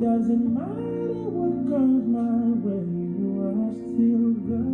doesn't matter what comes my way, you are still God.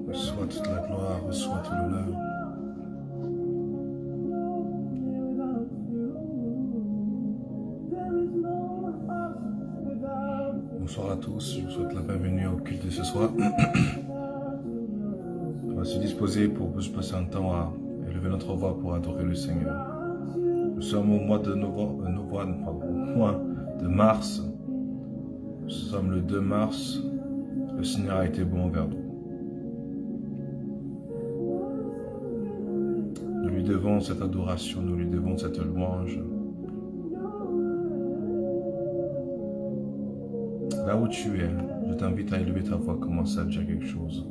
Reçois toute la gloire, reçois tout l'honneur. Bonsoir à tous, je vous souhaite la bienvenue au culte de ce soir. On va se disposer pour passer un temps à élever notre voix pour adorer le Seigneur. Nous sommes au mois de mois de mars. Nous sommes le 2 mars. Le Seigneur a été bon envers nous. Nous lui devons cette adoration, nous lui devons cette louange. Là où tu es, je t'invite à élever ta voix, commence à dire quelque chose.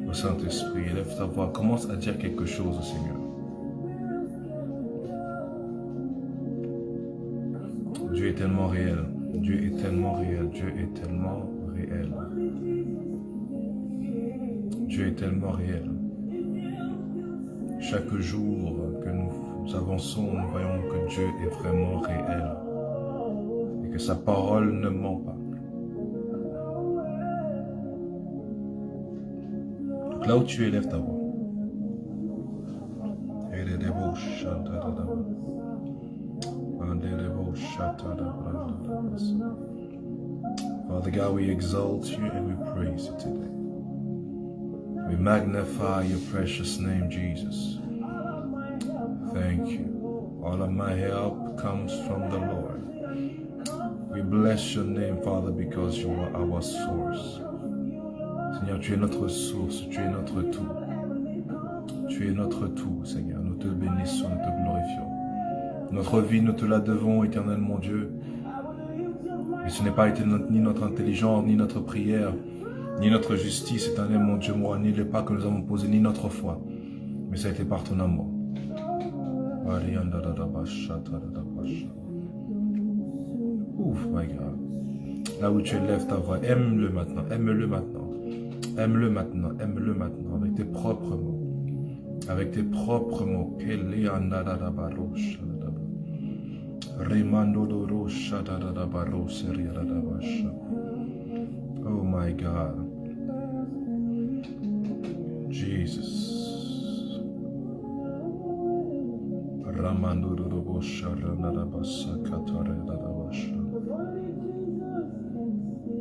Au Saint-Esprit, élève ta voix, commence à dire quelque chose au Seigneur. Dieu est tellement réel, Dieu est tellement réel, Dieu est tellement réel. Dieu est tellement réel. Chaque jour que nous avançons, nous voyons que Dieu est vraiment réel et que sa parole ne ment pas. Donc là où tu élèves ta voix. Father God, we exalt you and we praise you today. We magnify your precious name, Jesus. Thank you. All of my help comes from the Lord. We bless your name, Father, because you are our source. Seigneur, tu es notre source, tu es notre tout. Tu es notre tout, Seigneur. Nous te bénissons, nous te glorifions. Notre vie, nous te la devons, éternel mon Dieu. Mais ce n'est pas été ni notre intelligence, ni notre prière, ni notre justice, éternel mon Dieu, moi, ni les pas que nous avons posés, ni notre foi. Mais ça a été par ton amour. Ouf, my God. Là où tu élèves ta voix, aime-le maintenant, aime-le maintenant. Aime-le maintenant, aime-le maintenant, avec tes propres mots. Avec tes propres mots. Oh my God. Jesus.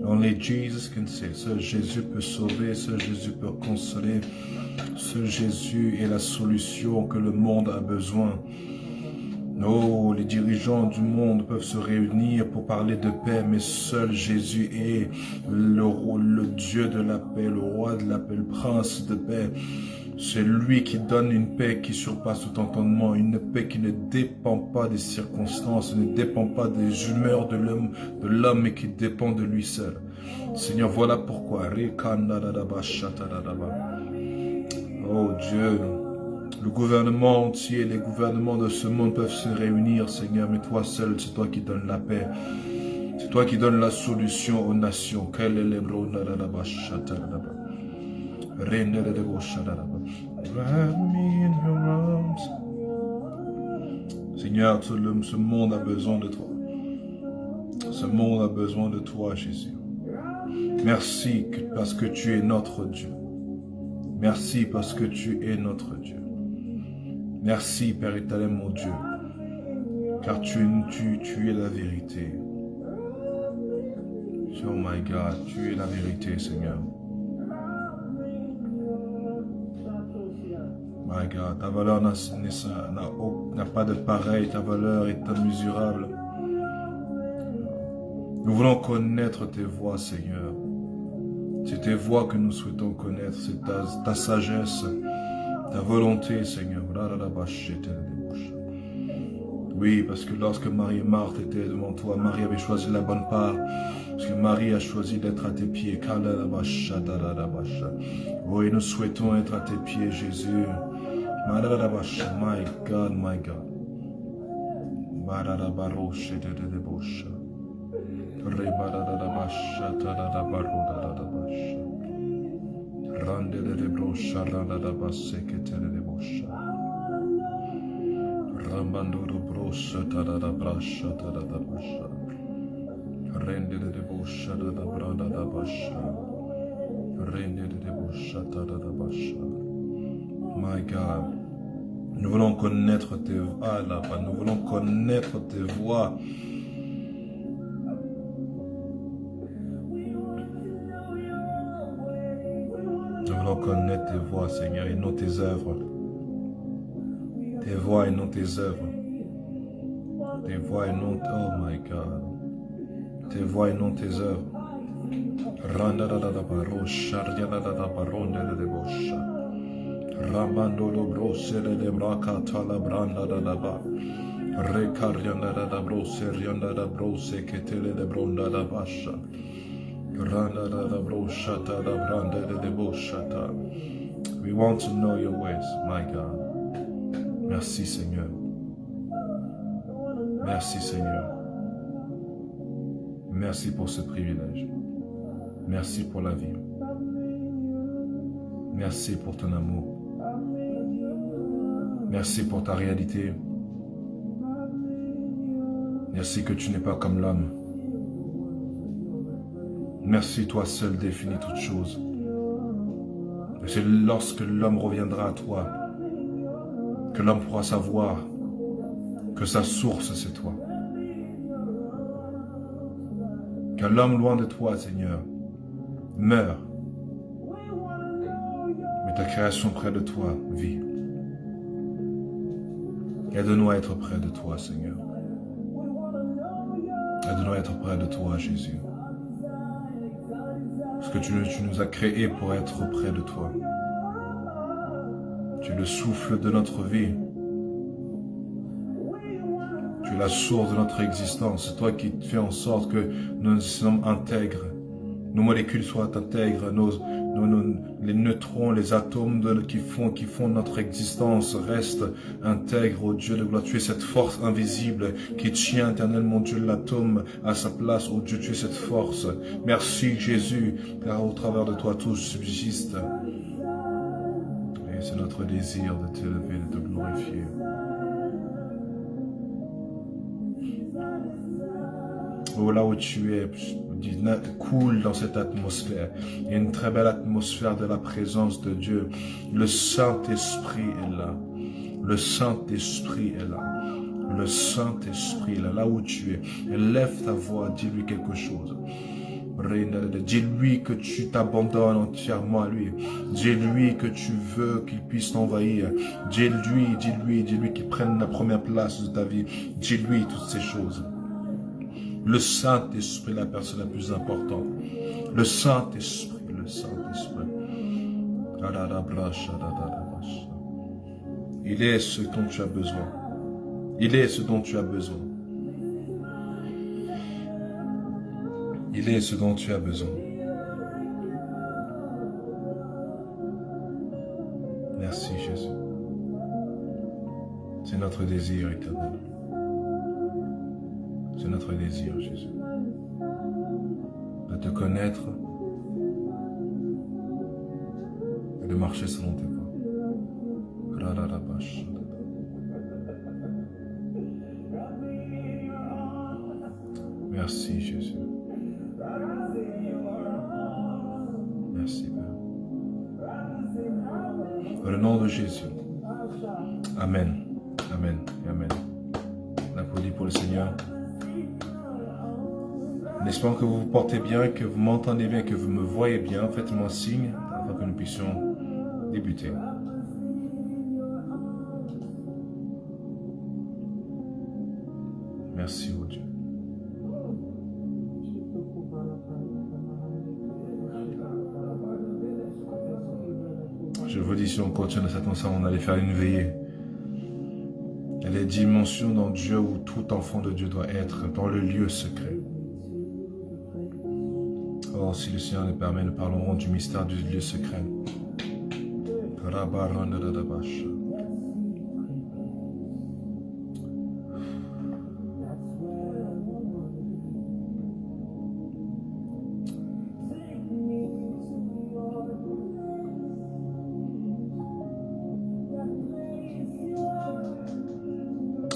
Only Jesus can save. Seul Jésus peut sauver, seul Jésus peut consoler. Seul Jésus est la solution que le monde a besoin. Oh, les dirigeants du monde peuvent se réunir pour parler de paix, mais seul Jésus est le Dieu de la paix, le roi de la paix, le prince de paix. C'est lui qui donne une paix qui surpasse tout entendement, une paix qui ne dépend pas des circonstances, ne dépend pas des humeurs de l'homme, mais qui dépend de lui seul. Seigneur, voilà pourquoi. Oh Dieu, le gouvernement entier, les gouvernements de ce monde peuvent se réunir, Seigneur, mais toi seul, c'est toi qui donnes la paix. C'est toi qui donnes la solution aux nations. Seigneur, ce monde a besoin de toi. Ce monde a besoin de toi, Jésus. Merci parce que tu es notre Dieu. Merci parce que tu es notre Dieu. Merci, Père éternel, mon Dieu, car tu es la vérité. Oh my God, tu es la vérité, Seigneur. My God, ta valeur n'a pas de pareil, ta valeur est immesurable. Nous voulons connaître tes voies, Seigneur. C'est tes voies que nous souhaitons connaître, c'est ta sagesse, ta volonté, Seigneur. Oui, parce que lorsque Marie et Marthe étaient devant toi, Marie avait choisi la bonne part, parce que Marie a choisi d'être à tes pieds. Oui, nous souhaitons être à tes pieds, Jésus. My God, my God. Randele de brosha, randa da baseketele de bosha. Rambanduro brosha, tada da brasha, tada da basha. Rendele de bosha, da branda da basha. Rendele de bosha, tada da basha. My God, nous voulons connaître tes voix là-bas, nous voulons connaître tes voix. Nous voulons connaître tes voix, Seigneur, et non tes œuvres. Tes voix et non tes œuvres. Tes voix et non... Oh my God. Tes voix et non tes œuvres. Randa da da da baro, shardia da da da baronde de bosha. Ramando lo brosere de braka tala branda da da ba. Recarianda da da brose, rianda da brose, ketele de bronda da basha. We want to know your ways, my God. Merci, Seigneur. Merci, Seigneur. Merci pour ce privilège. Merci pour la vie. Merci pour ton amour. Merci pour ta réalité. Merci que tu n'es pas comme l'homme. Merci, toi seul définis toutes choses. Et c'est lorsque l'homme reviendra à toi que l'homme pourra savoir que sa source, c'est toi. Que l'homme loin de toi, Seigneur, meurt. Mais ta création près de toi vit. Aide-nous à être près de toi, Seigneur. Aide-nous à être près de toi, Jésus. Parce que tu nous as créés pour être auprès de toi. Tu es le souffle de notre vie. Tu es la source de notre existence. C'est toi qui fais en sorte que nous sommes intègres. Nos molécules soient intègres. Les neutrons, les atomes qui font notre existence restent intègres au Dieu de gloire. Tu es cette force invisible qui tient éternellement Dieu l'atome à sa place. Oh Dieu, tu es cette force. Merci Jésus, car au travers de toi tout subsiste. Et c'est notre désir de t'élever, de te glorifier. Oh, là où tu es, coule dans cette atmosphère. Il y a une très belle atmosphère de la présence de Dieu. Le Saint-Esprit est là. Le Saint-Esprit est là. Le Saint-Esprit est là. Là où tu es. Lève ta voix, dis-lui quelque chose. Dis-lui que tu t'abandonnes entièrement à lui. Dis-lui que tu veux qu'il puisse t'envahir. Dis-lui qu'il prenne la première place de ta vie. Dis-lui toutes ces choses. Le Saint-Esprit, la personne la plus importante. Le Saint-Esprit, le Saint-Esprit. Il est ce dont tu as besoin. Il est ce dont tu as besoin. Il est ce dont tu as besoin. Merci Jésus. C'est notre désir éternel. C'est notre désir, Jésus. De te connaître et de marcher selon tes voies. Merci Jésus. Merci Père. Dans le nom de Jésus. Amen. Amen. Amen. On applaudit pour le Seigneur. En espérant que vous vous portez bien, que vous m'entendez bien, que vous me voyez bien, faites-moi signe afin que nous puissions débuter. Merci, oh Dieu. Je vous dis, si on continue dans cette ensemble, on allait faire une veillée. Il y a des dimensions dans Dieu où tout enfant de Dieu doit être, dans le lieu secret. Oh, si le Seigneur le permet, nous parlerons du mystère du lieu secret.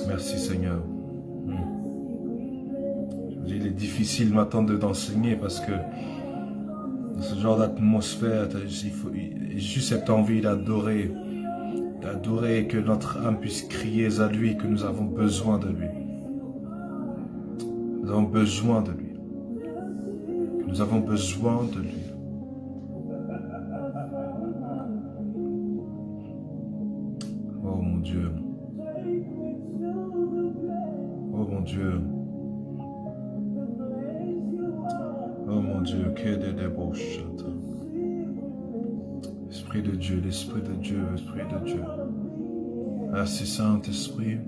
Merci Seigneur. Je vous dis, il est difficile maintenant d'enseigner parce que dans ce genre d'atmosphère, il faut juste cette envie d'adorer, que notre âme puisse crier à lui, que nous avons besoin de lui. Nous avons besoin de lui. Nous avons besoin de lui. Oh mon Dieu. Oh mon Dieu. Oh mon Dieu, que de débauche. Esprit de Dieu, l'Esprit de Dieu, l'Esprit de Dieu. Merci Saint-Esprit.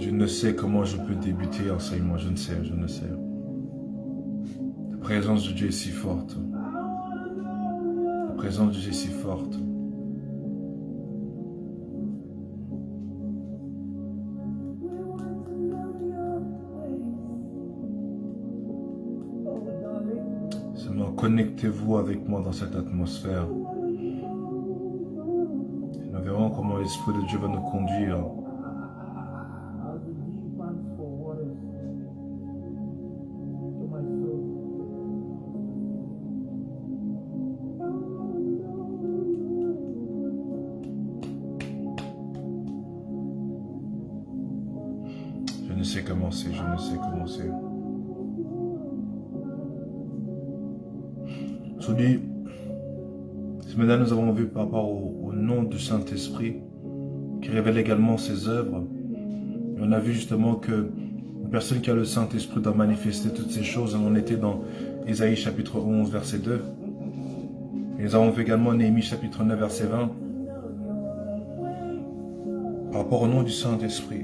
Je ne sais comment je peux débuter l'enseignement, je ne sais. La présence de Dieu est si forte. La présence de Dieu est si forte. Seulement connectez-vous avec moi dans cette atmosphère. Et nous verrons comment l'Esprit de Dieu va nous conduire. Je ne sais comment c'est. Aujourd'hui, ce matin, nous avons vu par rapport au nom du Saint-Esprit, qui révèle également ses œuvres. Et on a vu justement que une personne qui a le Saint-Esprit doit manifester toutes ces choses. On était dans Ésaïe chapitre 11, verset 2. Et nous avons vu également Néhémie chapitre 9, verset 20. Par rapport au nom du Saint-Esprit.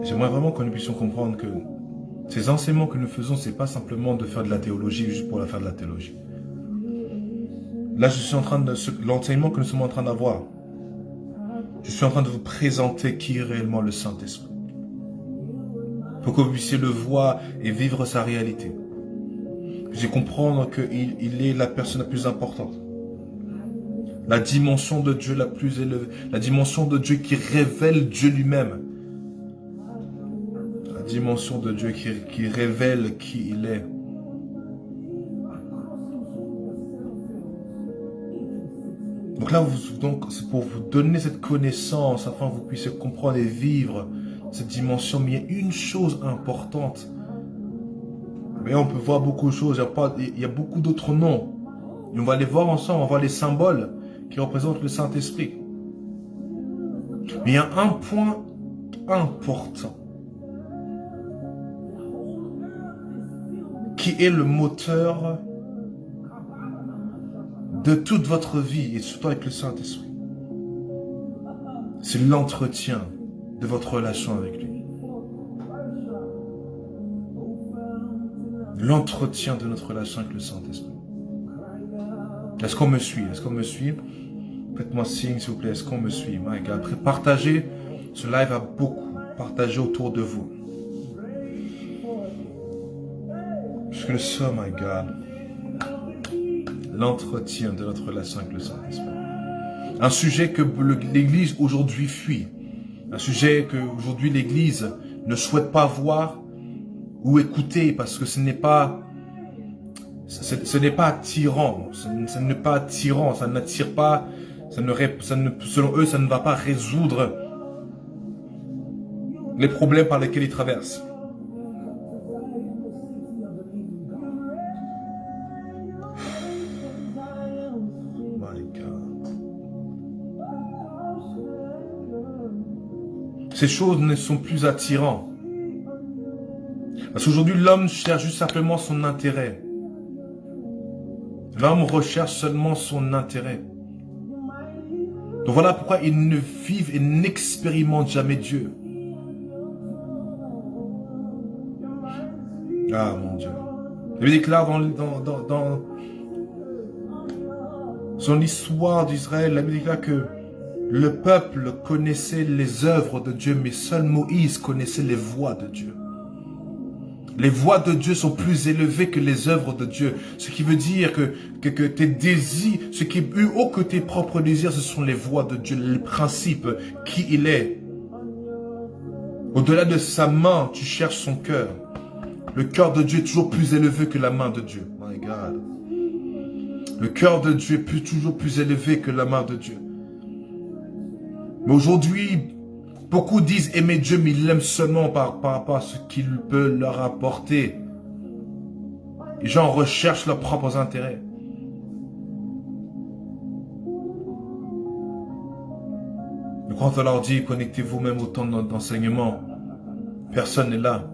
J'aimerais vraiment que nous puissions comprendre que ces enseignements que nous faisons, ce n'est pas simplement de faire de la théologie juste pour la faire de la théologie. Là, je suis en train de... L'enseignement que nous sommes en train d'avoir, je suis en train de vous présenter qui est réellement le Saint-Esprit. Pour que vous puissiez le voir et vivre sa réalité. Que vous puissiez comprendre qu'il est la personne la plus importante. La dimension de Dieu la plus élevée. La dimension de Dieu qui révèle Dieu lui-même. La dimension de Dieu qui révèle qui il est. Donc là, c'est pour vous donner cette connaissance afin que vous puissiez comprendre et vivre cette dimension. Mais il y a une chose importante. Mais on peut voir beaucoup de choses. Il y a beaucoup d'autres noms. Et on va les voir ensemble. On va voir les symboles qui représentent le Saint-Esprit. Mais il y a un point important qui est le moteur de toute votre vie, et surtout avec le Saint-Esprit. C'est l'entretien de votre relation avec lui. L'entretien de notre relation avec le Saint-Esprit. Est-ce qu'on me suit? Est-ce qu'on me suit? Faites-moi signe, s'il vous plaît. Est-ce qu'on me suit? My God. Après, partagez ce live à beaucoup. Partagez autour de vous. Puisque le somme, my God. L'entretien de notre relation avec le Saint-Esprit. Un sujet que l'Église aujourd'hui fuit. Un sujet que aujourd'hui l'Église ne souhaite pas voir ou écouter parce que ce n'est pas attirant. Ce n'est pas attirant, ça n'attire pas, selon eux, ça ne va pas résoudre les problèmes par lesquels ils traversent. Ces choses ne sont plus attirantes. Parce qu'aujourd'hui, l'homme cherche juste simplement son intérêt. L'homme recherche seulement son intérêt. Donc voilà pourquoi ils ne vivent et n'expérimentent jamais Dieu. Ah mon Dieu. Il déclare dans son histoire d'Israël, la Bible déclare que le peuple connaissait les œuvres de Dieu, mais seul Moïse connaissait les voies de Dieu. Les voies de Dieu sont plus élevées que les œuvres de Dieu. Ce qui veut dire que tes désirs, ce qui est plus haut que tes propres désirs, ce sont les voies de Dieu, les principes, qui il est. Au-delà de sa main, tu cherches son cœur. Le cœur de Dieu est toujours plus élevé que la main de Dieu. My God. Le cœur de Dieu est toujours plus élevé que la main de Dieu. Mais aujourd'hui, beaucoup disent aimer Dieu, mais ils l'aiment seulement par rapport à ce qu'il peut leur apporter. Les gens recherchent leurs propres intérêts. Mais quand on leur dit, connectez-vous même au temps d'enseignement, personne n'est là.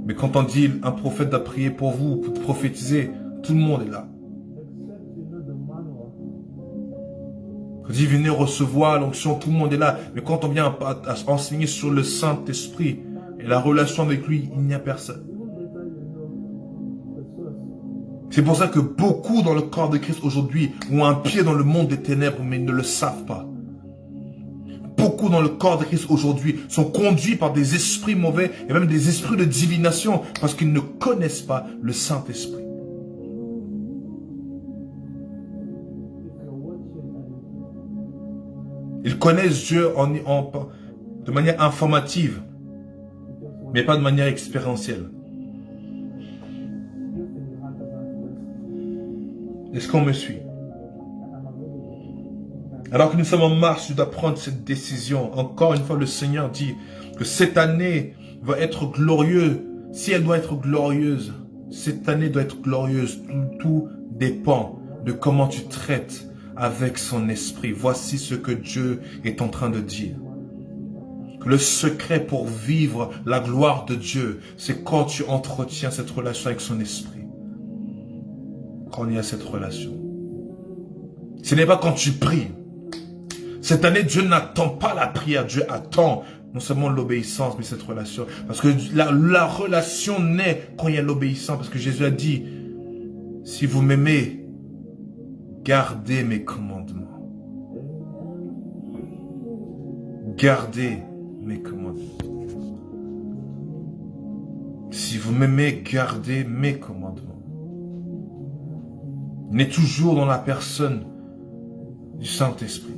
Mais quand on dit, un prophète doit prier pour vous, pour prophétiser, tout le monde est là. Quand on dit, venez recevoir l'onction, tout le monde est là. Mais quand on vient à enseigner sur le Saint-Esprit et la relation avec lui, il n'y a personne. C'est pour ça que beaucoup dans le corps de Christ aujourd'hui ont un pied dans le monde des ténèbres, mais ils ne le savent pas. Beaucoup dans le corps de Christ aujourd'hui sont conduits par des esprits mauvais et même des esprits de divination parce qu'ils ne connaissent pas le Saint-Esprit. Ils connaissent Dieu de manière informative, mais pas de manière expérientielle. Est-ce qu'on me suit? Alors que nous sommes en marche, tu dois prendre cette décision. Encore une fois, le Seigneur dit que cette année va être glorieuse. Si elle doit être glorieuse, cette année doit être glorieuse. Tout dépend de comment tu traites avec son esprit. Voici ce que Dieu est en train de dire. Le secret pour vivre la gloire de Dieu, c'est quand tu entretiens cette relation avec son esprit. Quand il y a cette relation. Ce n'est pas quand tu pries. Cette année, Dieu n'attend pas la prière. Dieu attend non seulement l'obéissance, mais cette relation. Parce que la relation naît quand il y a l'obéissance. Parce que Jésus a dit, si vous m'aimez, gardez mes commandements. Gardez mes commandements. Si vous m'aimez, gardez mes commandements. On est toujours dans la personne du Saint-Esprit.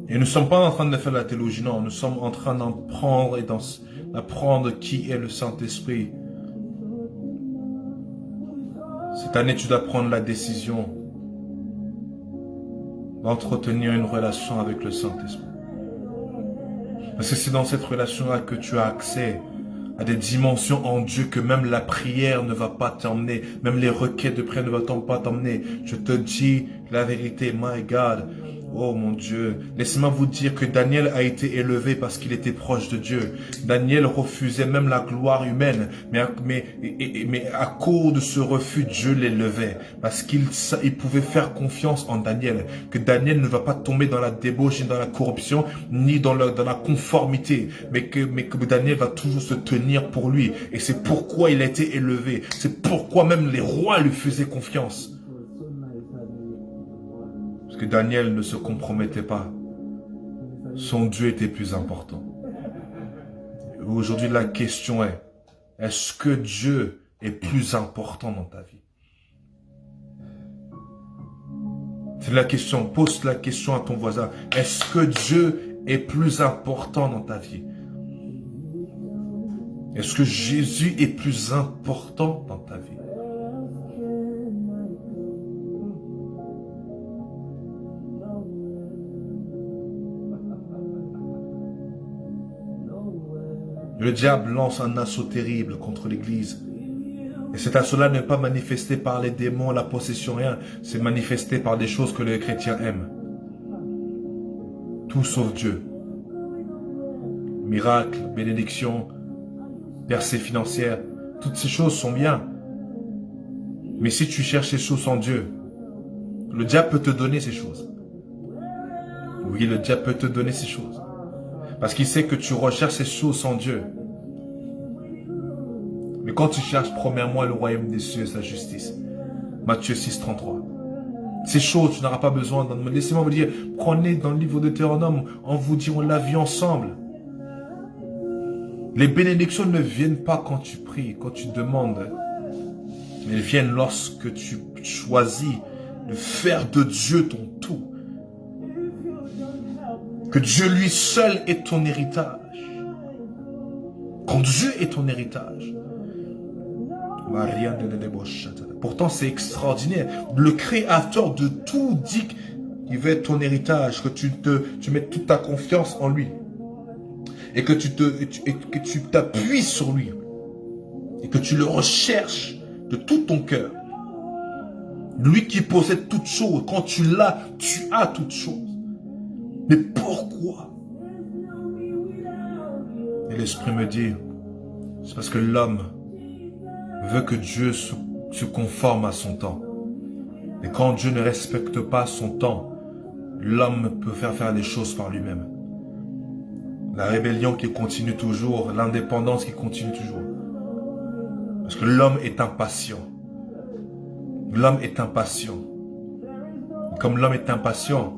Et nous ne sommes pas en train de faire la théologie, non. Nous sommes en train d'en prendre et d'apprendre qui est le Saint-Esprit. Cette année, tu dois prendre la décision d'entretenir une relation avec le Saint-Esprit. Parce que c'est dans cette relation-là que tu as accès à des dimensions en Dieu que même la prière ne va pas t'emmener, même les requêtes de prière ne vont pas t'emmener. Je te dis la vérité, my God. Oh mon Dieu, laissez-moi vous dire que Daniel a été élevé parce qu'il était proche de Dieu. Daniel refusait même la gloire humaine, mais à cause de ce refus, Dieu l'élevait. Parce qu'il pouvait faire confiance en Daniel, que Daniel ne va pas tomber dans la débauche, ni dans la corruption, ni dans la conformité, mais que Daniel va toujours se tenir pour lui. Et c'est pourquoi il a été élevé. C'est pourquoi même les rois lui faisaient confiance. Parce que Daniel ne se compromettait pas. Son Dieu était plus important. Aujourd'hui, la question est, est-ce que Dieu est plus important dans ta vie? C'est la question. Pose la question à ton voisin. Est-ce que Dieu est plus important dans ta vie? Est-ce que Jésus est plus important dans ta vie? Le diable lance un assaut terrible contre l'Église. Et cet assaut-là n'est pas manifesté par les démons, la possession, rien. C'est manifesté par des choses que les chrétiens aiment. Tout sauf Dieu. Miracles, bénédictions, percées financières, toutes ces choses sont bien. Mais si tu cherches ces choses en Dieu, le diable peut te donner ces choses. Oui, le diable peut te donner ces choses. Parce qu'il sait que tu recherches ces choses en Dieu. Mais quand tu cherches premièrement le royaume des cieux et sa justice, Matthieu 6, 33. Ces choses, tu n'auras pas besoin d'en demander. Laissez-moi vous dire, prenez dans le livre de Deutéronome, on vous dit, on l'a vu ensemble. Les bénédictions ne viennent pas quand tu pries, quand tu demandes. Elles viennent lorsque tu choisis de faire de Dieu ton tout. Que Dieu lui seul est ton héritage. Quand Dieu est ton héritage. Pourtant c'est extraordinaire. Le créateur de tout dit qu'il veut être ton héritage. Que tu mettes toute ta confiance en lui. Et que tu t'appuies sur lui. Et que tu le recherches de tout ton cœur. Lui qui possède toutes choses. Quand tu l'as, tu as toutes choses. Mais pourquoi? Et l'Esprit me dit, c'est parce que l'homme veut que Dieu se conforme à son temps. Et quand Dieu ne respecte pas son temps, l'homme peut faire des choses par lui-même. La rébellion qui continue toujours, l'indépendance qui continue toujours. Parce que l'homme est impatient. L'homme est impatient. Et comme l'homme est impatient,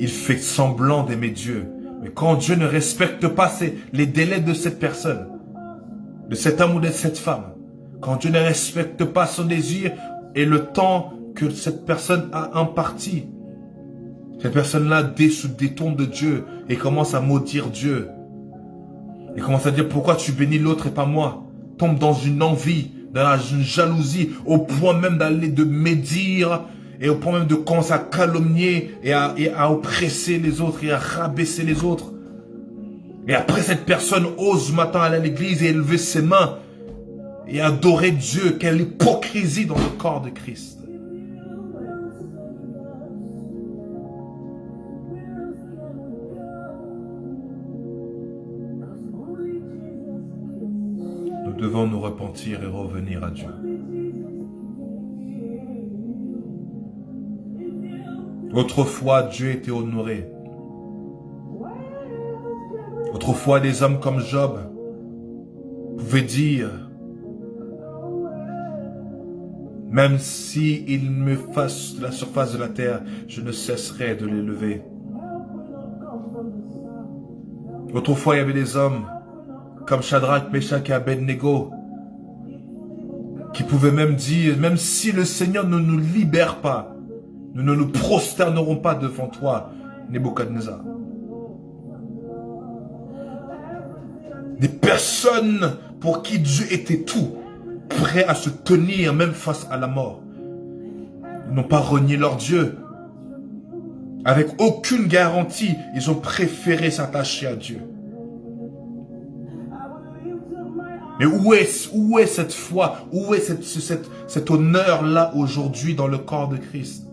il fait semblant d'aimer Dieu. Mais quand Dieu ne respecte pas les délais de cette personne, de cet homme ou de cette femme, quand Dieu ne respecte pas son désir et le temps que cette personne a imparti, cette personne-là se détourne de Dieu et commence à maudire Dieu. Et commence à dire pourquoi tu bénis l'autre et pas moi. Tombe dans une envie, dans une jalousie, au point même de médire et au point même de commencer à calomnier et à oppresser les autres et à rabaisser les autres. Et après cette personne ose maintenant aller à l'église et élever ses mains et adorer Dieu. Quelle hypocrisie dans le corps de Christ. Nous devons nous repentir et revenir à Dieu. Autrefois, Dieu était honoré. Autrefois, des hommes comme Job pouvaient dire, Même si il me fasse de la surface de la terre, je ne cesserai de l'élever. Autrefois, il y avait des hommes comme Shadrach, Meshach et Abednego qui pouvaient même dire, même si le Seigneur ne nous libère pas, nous ne nous prosternerons pas devant toi, Nebuchadnezzar. Des personnes pour qui Dieu était tout, prêts à se tenir même face à la mort. Ils n'ont pas renié leur Dieu. Avec aucune garantie, ils ont préféré s'attacher à Dieu. Mais où est cette foi? Où est cet honneur-là aujourd'hui dans le corps de Christ?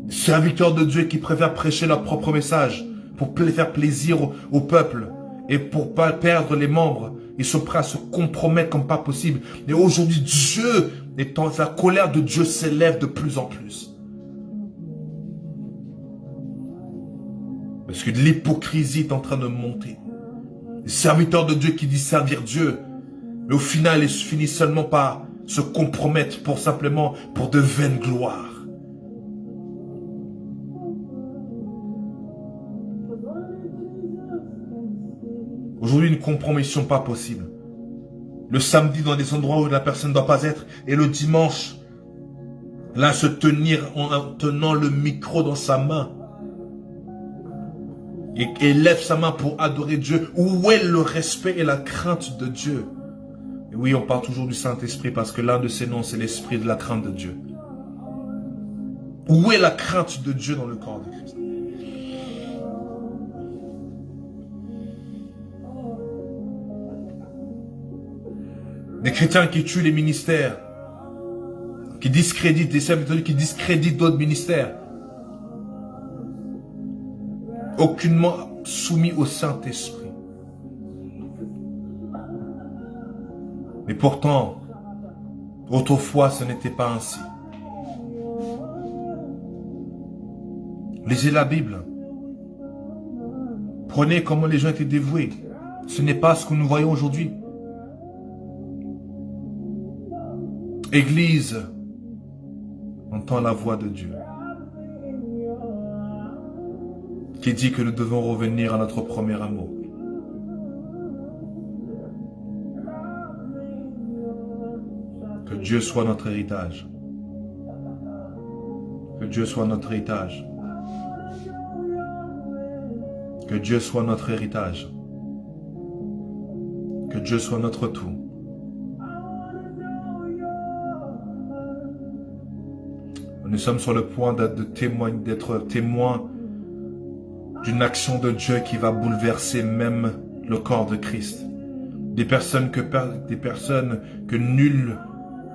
Serviteurs de Dieu qui préfèrent prêcher leur propre message pour faire plaisir au peuple et pour pas perdre les membres. Ils sont prêts à se compromettre comme pas possible. Et aujourd'hui, Dieu, la colère de Dieu s'élève de plus en plus. Parce que l'hypocrisie est en train de monter. Les serviteurs de Dieu qui disent servir Dieu, mais au final, ils finissent seulement par se compromettre pour de vaines gloires. Aujourd'hui, une compromission pas possible. Le samedi, dans des endroits où la personne ne doit pas être, et le dimanche, là, se tenir en tenant le micro dans sa main. Et lève sa main pour adorer Dieu. Où est le respect et la crainte de Dieu? Et oui, on parle toujours du Saint-Esprit parce que l'un de ses noms, c'est l'esprit de la crainte de Dieu. Où est la crainte de Dieu dans le corps de Christ? Des chrétiens qui tuent les ministères, qui discréditent des serviteurs, qui discréditent d'autres ministères. Aucunement soumis au Saint-Esprit. Mais pourtant, autrefois, ce n'était pas ainsi. Lisez la Bible. Prenez comment les gens étaient dévoués. Ce n'est pas ce que nous voyons aujourd'hui. Église, entend la voix de Dieu qui dit que nous devons revenir à notre premier amour. Que Dieu soit notre héritage. Que Dieu soit notre héritage. Que Dieu soit notre héritage. Que Dieu soit notre tout. Nous sommes sur le point d'être témoins d'une action de Dieu qui va bouleverser même le corps de Christ. Des personnes que nul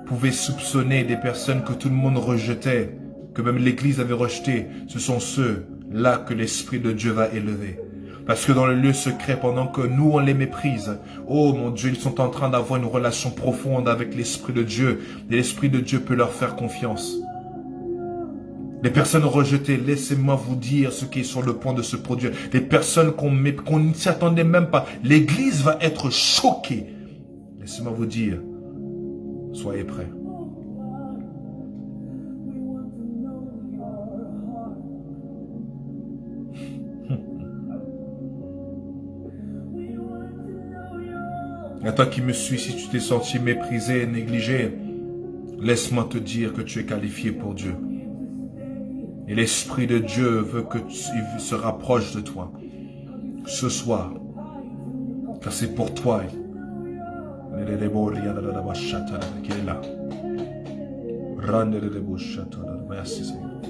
pouvait soupçonner, des personnes que tout le monde rejetait, que même l'Église avait rejetées. Ce sont ceux-là que l'Esprit de Dieu va élever. Parce que dans le lieu secret, pendant que nous on les méprise, oh mon Dieu, ils sont en train d'avoir une relation profonde avec l'Esprit de Dieu. Et l'Esprit de Dieu peut leur faire confiance. Les personnes rejetées, laissez-moi vous dire ce qui est sur le point de se produire. Les personnes qu'on ne s'y attendait même pas. L'Église va être choquée. Laissez-moi vous dire, soyez prêts. À toi qui me suis, si tu t'es senti méprisé, négligé, laisse-moi te dire que tu es qualifié pour Dieu. Et l'Esprit de Dieu veut que il se rapproche de toi ce soir. Car c'est pour toi qu'il est là. Merci Seigneur.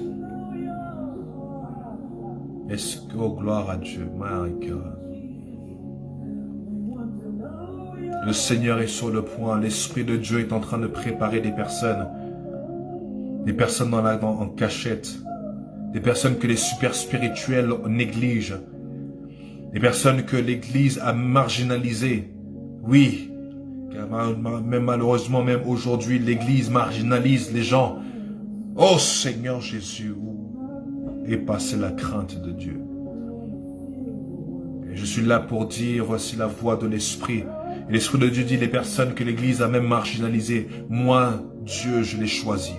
Est-ce que, oh, gloire à Dieu, my God. Le Seigneur est sur le point. L'Esprit de Dieu est en train de préparer des personnes en cachette. Des personnes que les super spirituels négligent. Des personnes que l'Église a marginalisées. Oui, car même malheureusement, même aujourd'hui, l'Église marginalise les gens. Oh Seigneur Jésus, où est passée la crainte de Dieu? Et je suis là pour dire, voici la voix de l'Esprit Et l'Esprit de Dieu dit, les personnes que l'Église a même marginalisées, moi, Dieu, je les choisis.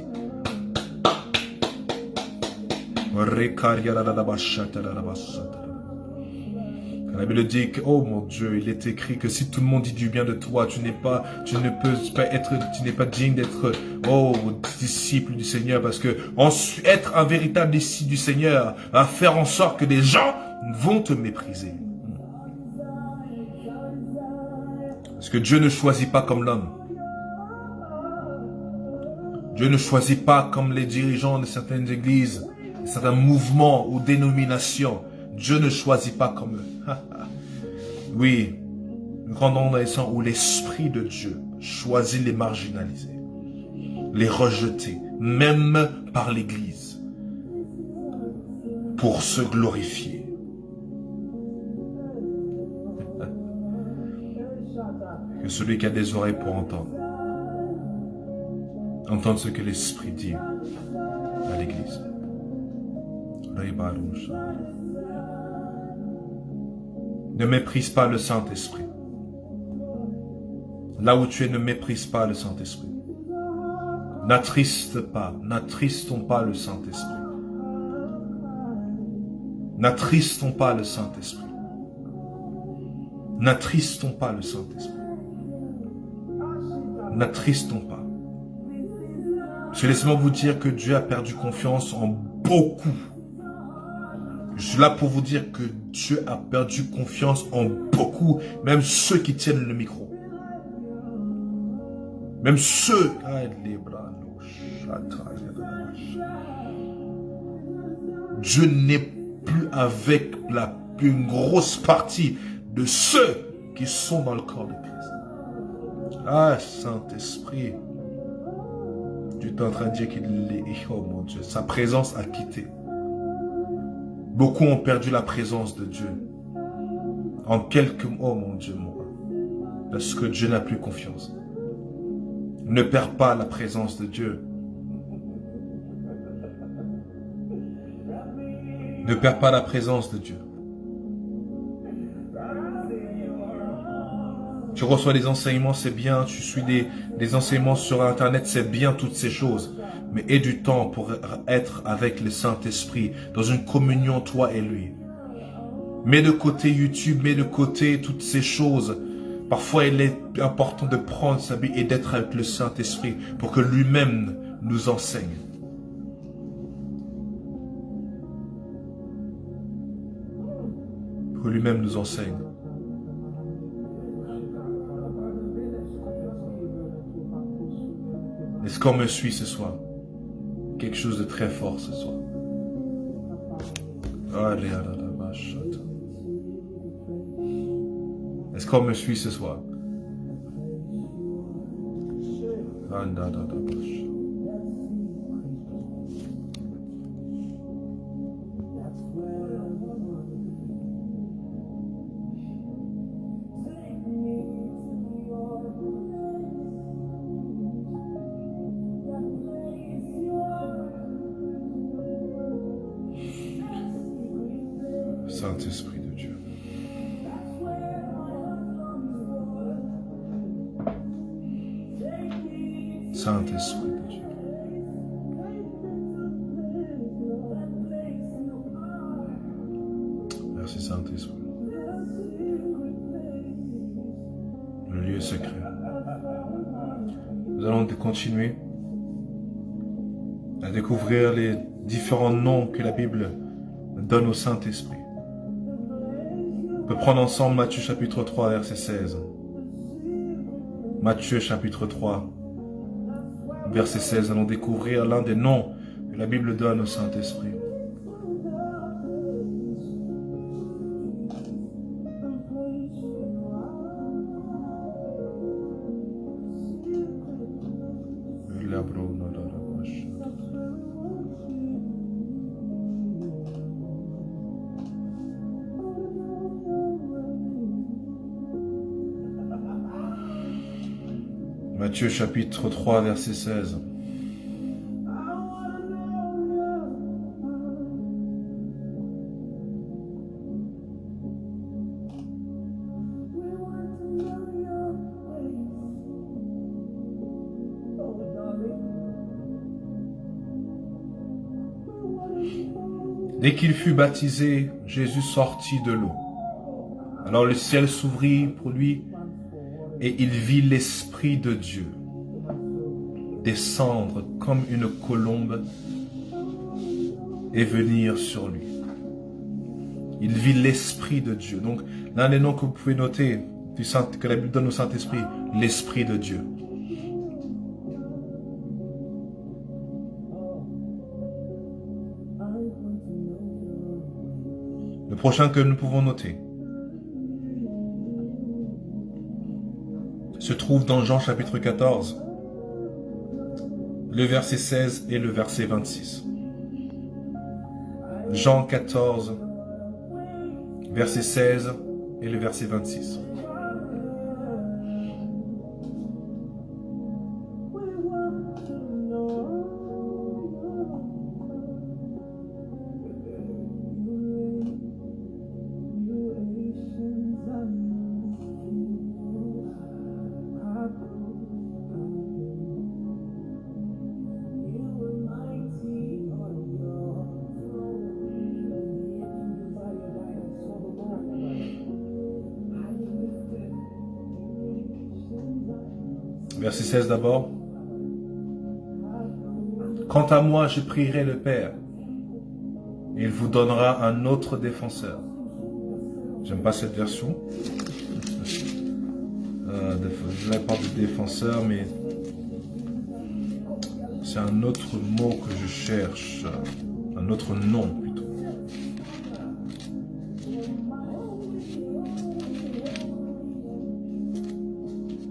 La Bible dit que, oh mon Dieu, il est écrit que si tout le monde dit du bien de toi, tu n'es pas digne d'être, oh, disciple du Seigneur, parce que être un véritable disciple du Seigneur va faire en sorte que des gens vont te mépriser. Parce que Dieu ne choisit pas comme l'homme. Dieu ne choisit pas comme les dirigeants de certaines églises, de certains mouvements ou dénominations. Dieu ne choisit pas comme eux. Oui, nous rendons dans les sens où l'Esprit de Dieu choisit les marginalisés, les rejeter, même par l'Église, pour se glorifier. Que celui qui a des oreilles pour entendre ce que l'Esprit dit à l'Église. Ne méprise pas le Saint-Esprit. Là où tu es, ne méprise pas le Saint-Esprit. N'attristons pas le Saint-Esprit. N'attristons pas le Saint-Esprit. N'attristons pas le Saint-Esprit. N'attristons pas. Je laisse-moi vous dire que Dieu a perdu confiance en beaucoup. Je suis là pour vous dire que Dieu a perdu confiance en beaucoup, même ceux qui tiennent le micro. Même ceux... Dieu n'est plus avec une grosse partie de ceux qui sont dans le corps de Christ. Ah, Saint-Esprit, tu es en train de dire qu'il est... Oh mon Dieu, sa présence a quitté. Beaucoup ont perdu la présence de Dieu. En quelques mots, oh mon Dieu, moi. Parce que Dieu n'a plus confiance. Ne perds pas la présence de Dieu. Ne perds pas la présence de Dieu. Tu reçois des enseignements, c'est bien. Tu suis des enseignements sur Internet, c'est bien, toutes ces choses. Mais aie du temps pour être avec le Saint-Esprit, dans une communion, toi et lui. Mets de côté YouTube, mets de côté toutes ces choses. Parfois, il est important de prendre sa Bible et d'être avec le Saint-Esprit pour que lui-même nous enseigne. Pour que lui-même nous enseigne. Est-ce qu'on me suit ce soir? Quelque chose de très fort ce soir. Est-ce qu'on me suit ce soir? Saint-Esprit de Dieu. Saint-Esprit de Dieu. Merci Saint-Esprit. Le lieu secret. Nous allons continuer à découvrir les différents noms que la Bible donne au Saint-Esprit. On peut prendre ensemble Matthieu chapitre 3 verset 16. Matthieu chapitre 3 verset 16. Nous allons découvrir l'un des noms que la Bible donne au Saint-Esprit. Matthieu chapitre 3 verset 16. Dès qu'il fut baptisé, Jésus sortit de l'eau. Alors le ciel s'ouvrit pour lui et il vit l'Esprit de Dieu descendre comme une colombe et venir sur lui. Il vit l'Esprit de Dieu. Donc, l'un des noms que vous pouvez noter, que la Bible donne au Saint-Esprit, l'Esprit de Dieu. Le prochain que nous pouvons noter se trouve dans Jean chapitre 14, le verset 16 et le verset 26. Jean 14, verset 16 et le verset 26. Verset 16 d'abord. Quant à moi, je prierai le Père, et il vous donnera un autre défenseur. J'aime pas cette version. Je ne parle de défenseur, mais c'est un autre mot que je cherche, un autre nom plutôt.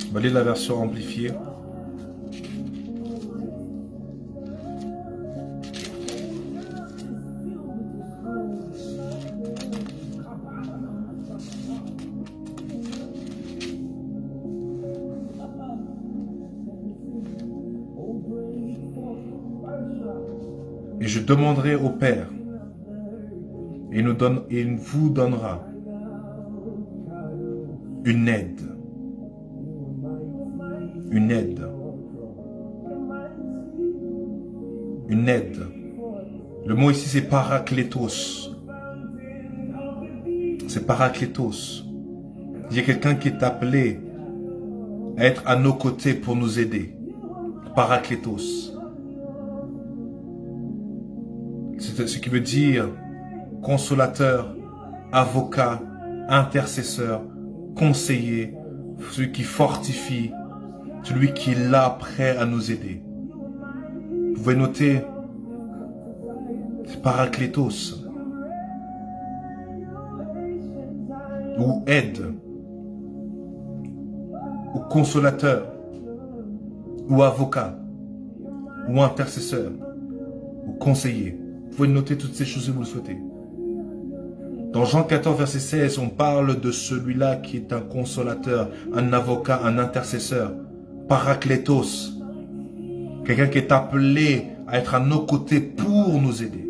On va lire la version amplifiée. Et je demanderai au Père, et il vous donnera une aide. Une aide. Une aide. Le mot ici c'est paraklétos. C'est paraklétos. Il y a quelqu'un qui est appelé à être à nos côtés pour nous aider. Paraklétos. C'est ce qui veut dire consolateur, avocat, intercesseur, conseiller, celui qui fortifie, celui qui est là prêt à nous aider. Vous pouvez noter, c'est paraklétos, ou aide, ou consolateur, ou avocat, ou intercesseur, ou conseiller. Vous pouvez noter toutes ces choses si vous le souhaitez. Dans Jean 14, verset 16, on parle de celui-là qui est un consolateur, un avocat, un intercesseur, paraklétos, quelqu'un qui est appelé à être à nos côtés pour nous aider.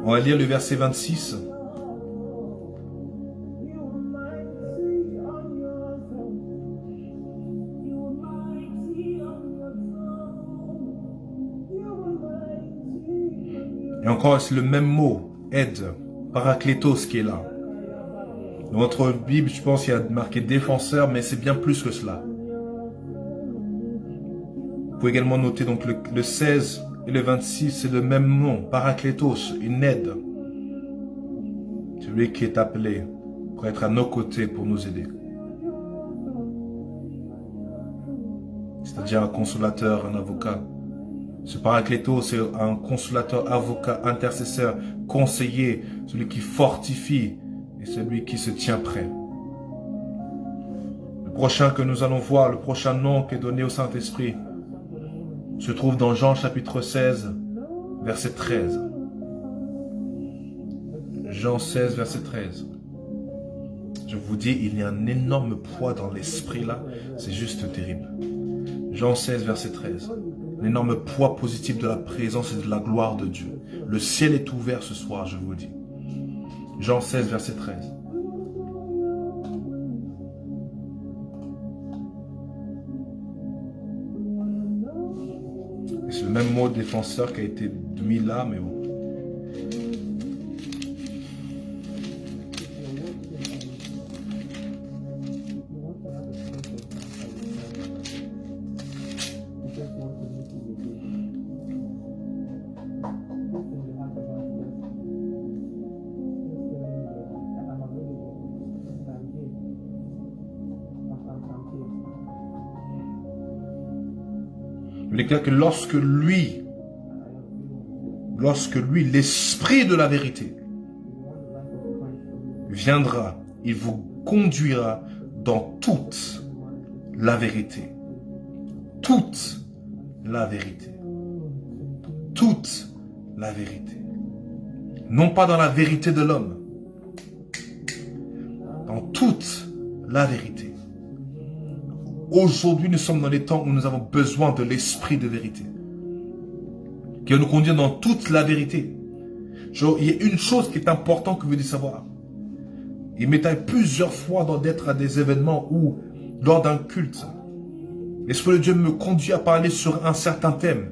On va lire le verset 26. Et encore, c'est le même mot, aide, paraklétos qui est là. Dans votre Bible, je pense qu'il y a marqué défenseur, mais c'est bien plus que cela. Vous pouvez également noter donc le 16 et le 26, c'est le même nom, paraklétos, une aide. Celui qui est appelé pour être à nos côtés, pour nous aider. C'est-à-dire un consolateur, un avocat. Ce paraklétos, c'est un consolateur, avocat, intercesseur, conseiller, celui qui fortifie et celui qui se tient prêt. Le prochain que nous allons voir, le prochain nom qui est donné au Saint-Esprit, se trouve dans Jean chapitre 16, verset 13. Jean 16, verset 13. Je vous dis, il y a un énorme poids dans l'esprit là, c'est juste terrible. Jean 16, verset 13. L'énorme poids positif de la présence et de la gloire de Dieu. Le ciel est ouvert ce soir, je vous le dis. Jean 16, verset 13. Et c'est le même mot défenseur qui a été mis là, mais bon. Il est clair que lorsque lui, l'esprit de la vérité, viendra, il vous conduira dans toute la vérité. Toute la vérité. Toute la vérité. Non pas dans la vérité de l'homme. Dans toute la vérité. Aujourd'hui, nous sommes dans les temps où nous avons besoin de l'esprit de vérité. Qui va nous conduire dans toute la vérité. Il y a une chose qui est importante que vous devez savoir. Il m'est arrivé plusieurs fois d'être à des événements où, lors d'un culte, l'Esprit de Dieu me conduit à parler sur un certain thème.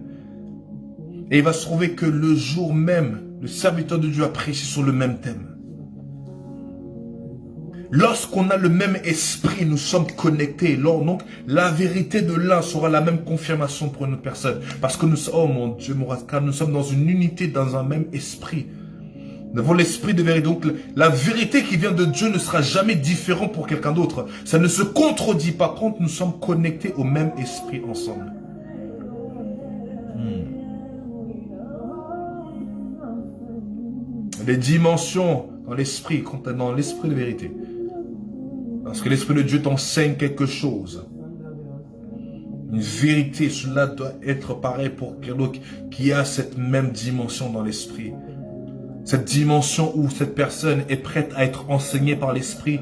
Et il va se trouver que le jour même, le serviteur de Dieu a prêché sur le même thème. Lorsqu'on a le même esprit, nous sommes connectés. Donc, la vérité de l'un sera la même confirmation pour une autre personne. Parce que nous sommes, oh mon Dieu, nous sommes dans une unité, dans un même esprit. Nous avons l'esprit de vérité. Donc, la vérité qui vient de Dieu ne sera jamais différente pour quelqu'un d'autre. Ça ne se contredit pas. Quand nous sommes connectés au même esprit ensemble. Les dimensions dans l'esprit de vérité. Parce que l'Esprit de Dieu t'enseigne quelque chose. Une vérité, cela doit être pareil pour quelqu'un qui a cette même dimension dans l'esprit. Cette dimension où cette personne est prête à être enseignée par l'Esprit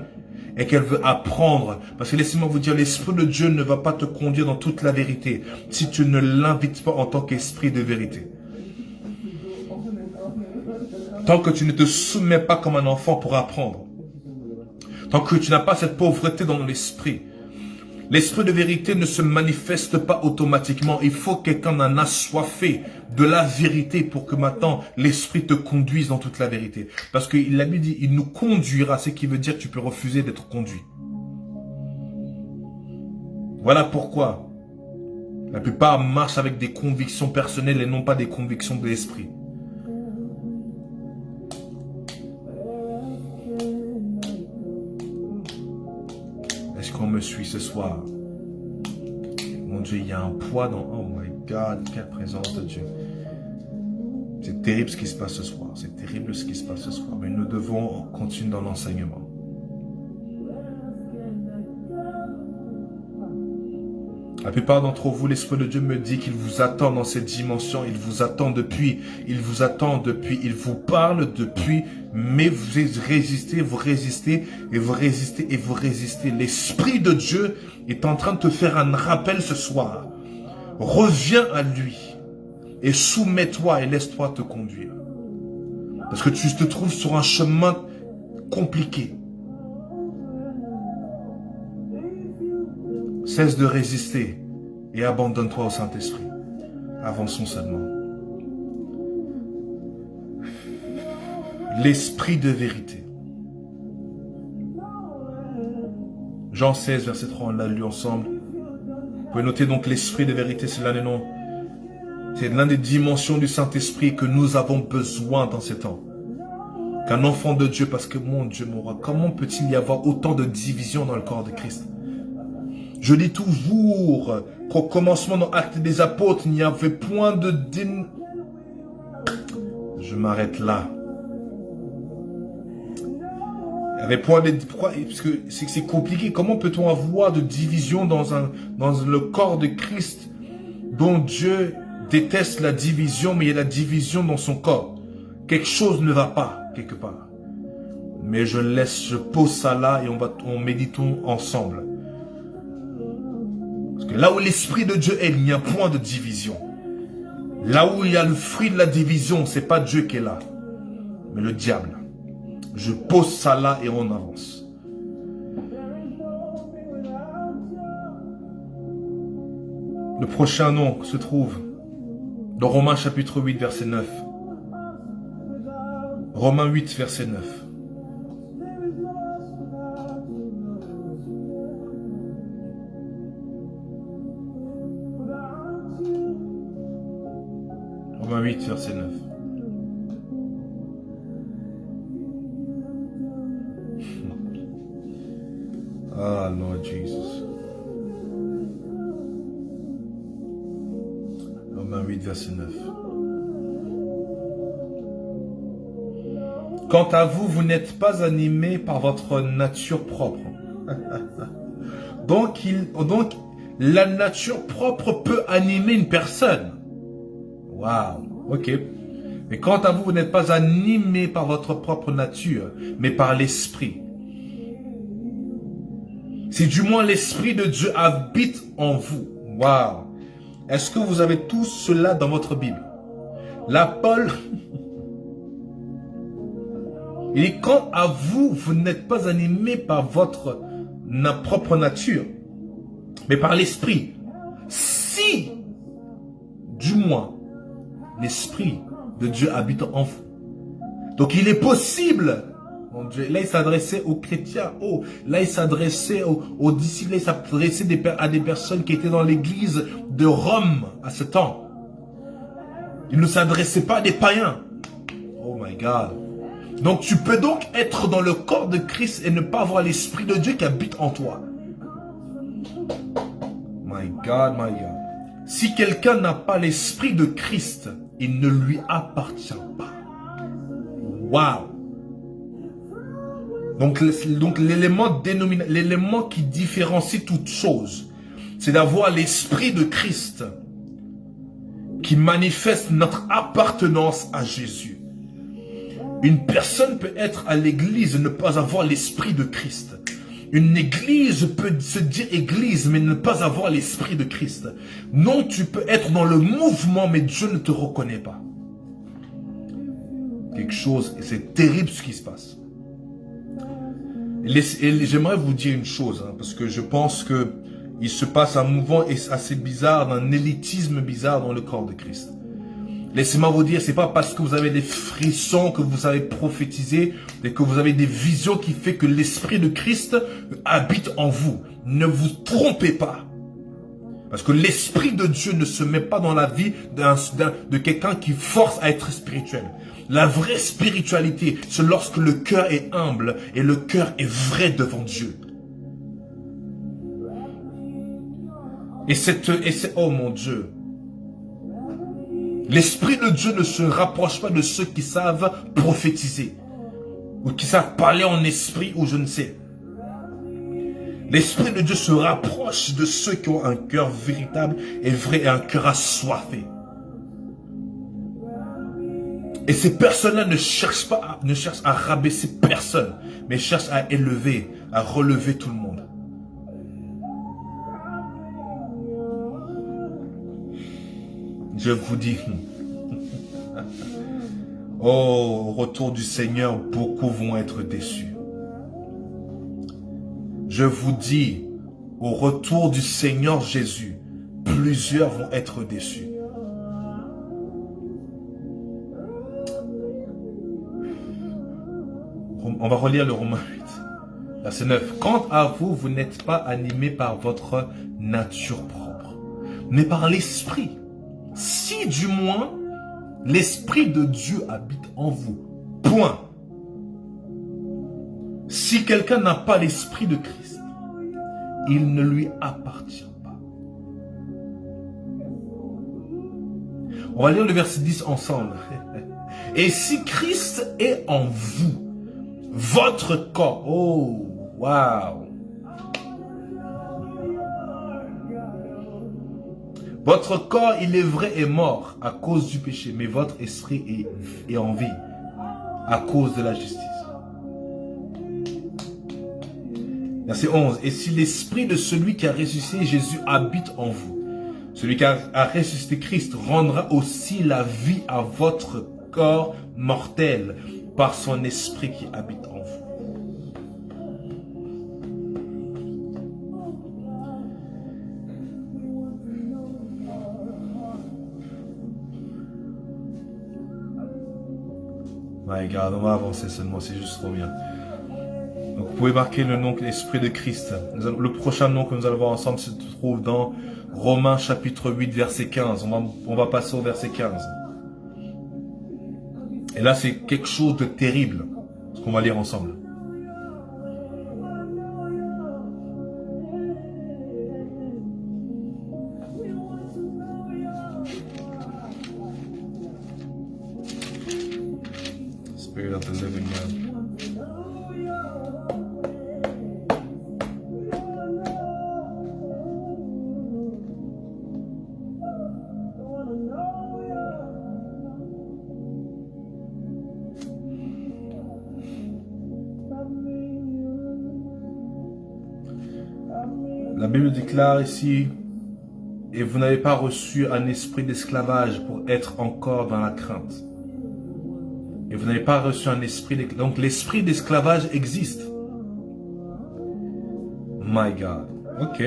et qu'elle veut apprendre. Parce que laissez-moi vous dire, l'Esprit de Dieu ne va pas te conduire dans toute la vérité si tu ne l'invites pas en tant qu'esprit de vérité. Tant que tu ne te soumets pas comme un enfant pour apprendre. Tant que tu n'as pas cette pauvreté dans l'esprit. L'esprit de vérité ne se manifeste pas automatiquement. Il faut que quelqu'un en assoiffé de la vérité pour que maintenant l'esprit te conduise dans toute la vérité. Parce qu'il l'a dit, il nous conduira, ce qui veut dire que tu peux refuser d'être conduit. Voilà pourquoi la plupart marchent avec des convictions personnelles et non pas des convictions de l'esprit. Est-ce qu'on me suit ce soir? Mon Dieu, il y a un poids dans... Oh my God, quelle présence de Dieu. C'est terrible ce qui se passe ce soir. C'est terrible ce qui se passe ce soir. Mais nous devons continuer dans l'enseignement. La plupart d'entre vous, l'Esprit de Dieu me dit qu'il vous attend dans cette dimension. Il vous attend depuis. Il vous attend depuis. Il vous parle depuis. Mais vous résistez, et vous résistez. L'Esprit de Dieu est en train de te faire un rappel ce soir. Reviens à lui. Et soumets-toi et laisse-toi te conduire. Parce que tu te trouves sur un chemin compliqué. Cesse de résister et abandonne-toi au Saint-Esprit. Avançons seulement. L'esprit de vérité. Jean 16, verset 3, on l'a lu ensemble. Vous pouvez noter donc l'esprit de vérité, c'est l'un des noms. C'est l'une des dimensions du Saint-Esprit que nous avons besoin dans ces temps. Qu'un enfant de Dieu, parce que mon Dieu, mon roi, comment peut-il y avoir autant de divisions dans le corps de Christ? Je dis toujours qu'au commencement dans Actes des Apôtres, il n'y avait point de... Je m'arrête là. Il n'y avait point de... Pourquoi? Parce que c'est compliqué. Comment peut-on avoir de division dans le corps de Christ dont Dieu déteste la division, mais il y a la division dans son corps? Quelque chose ne va pas, quelque part. Mais je pose ça là et on méditons ensemble. Parce que là où l'Esprit de Dieu est, il n'y a point de division. Là où il y a le fruit de la division, c'est pas Dieu qui est là, mais le diable. Je pose ça là et on avance. Le prochain nom se trouve Dans Romains chapitre 8, verset 9. Romains 8, verset 9. Romains 8, verset 9. Ah, Lord Jesus. Romains 8, verset 9. Quant à vous, vous n'êtes pas animés par votre nature propre. Donc, la nature propre peut animer une personne. Waouh, ok. Mais quant à vous, vous n'êtes pas animés par votre propre nature, mais par l'Esprit. Si du moins l'Esprit de Dieu habite en vous. Waouh. Est-ce que vous avez tout cela dans votre Bible? Là, Paul, il dit, quant à vous, vous n'êtes pas animés par votre propre nature, mais par l'Esprit. Si, du moins, l'Esprit de Dieu habite en vous. Donc, il est possible. Mon Dieu, là, il s'adressait aux chrétiens. Oh, là, il s'adressait aux disciples. Il s'adressait à des personnes qui étaient dans l'église de Rome à ce temps. Il ne s'adressait pas à des païens. Oh my God. Donc, tu peux donc être dans le corps de Christ et ne pas avoir l'Esprit de Dieu qui habite en toi. My God, my God. Si quelqu'un n'a pas l'Esprit de Christ, il ne lui appartient pas. Waouh. Donc l'élément qui différencie toute chose, c'est d'avoir l'Esprit de Christ qui manifeste notre appartenance à Jésus. Une personne peut être à l'église et ne pas avoir l'Esprit de Christ. Une église peut se dire église, mais ne pas avoir l'Esprit de Christ. Non, tu peux être dans le mouvement, mais Dieu ne te reconnaît pas. Quelque chose, et c'est terrible ce qui se passe. Et j'aimerais vous dire une chose, parce que je pense que il se passe un mouvement assez bizarre, un élitisme bizarre dans le corps de Christ. Laissez-moi vous dire, c'est pas parce que vous avez des frissons que vous savez prophétiser et que vous avez des visions qui fait que l'Esprit de Christ habite en vous. Ne vous trompez pas. Parce que l'Esprit de Dieu ne se met pas dans la vie de quelqu'un qui force à être spirituel. La vraie spiritualité, c'est lorsque le cœur est humble et le cœur est vrai devant Dieu. Oh mon Dieu. L'Esprit de Dieu ne se rapproche pas de ceux qui savent prophétiser. Ou qui savent parler en esprit ou je ne sais. L'Esprit de Dieu se rapproche de ceux qui ont un cœur véritable et vrai et un cœur assoiffé. Et ces personnes-là ne cherchent à rabaisser personne, mais cherchent à élever, à relever tout le monde. Je vous dis, oh, au retour du Seigneur, beaucoup vont être déçus. Je vous dis, au retour du Seigneur Jésus, plusieurs vont être déçus. On va relire le Romains 8, verset 9. Quant à vous, vous n'êtes pas animés par votre nature propre, mais par l'Esprit. Si du moins, l'Esprit de Dieu habite en vous. Point. Si quelqu'un n'a pas l'Esprit de Christ, il ne lui appartient pas. On va lire le verset 10 ensemble. Et si Christ est en vous, votre corps, oh, waouh. Votre corps, il est vrai, est mort à cause du péché, mais votre esprit est en vie à cause de la justice. Verset 11. Et si l'esprit de celui qui a ressuscité Jésus habite en vous, celui qui a ressuscité Christ rendra aussi la vie à votre corps mortel par son esprit qui habite en vous. My God, on va avancer seulement, c'est juste trop bien. Donc vous pouvez marquer le nom, l'Esprit de Christ. Le prochain nom que nous allons voir ensemble se trouve dans Romains chapitre 8, verset 15. On va passer au verset 15. Et là, c'est quelque chose de terrible, ce qu'on va lire ensemble. Spirit of the living God. La Bible déclare ici, et vous n'avez pas reçu un esprit d'esclavage pour être encore dans la crainte. Et vous n'avez pas reçu un esprit d'esclavage. Donc l'esprit d'esclavage existe. My God. Ok.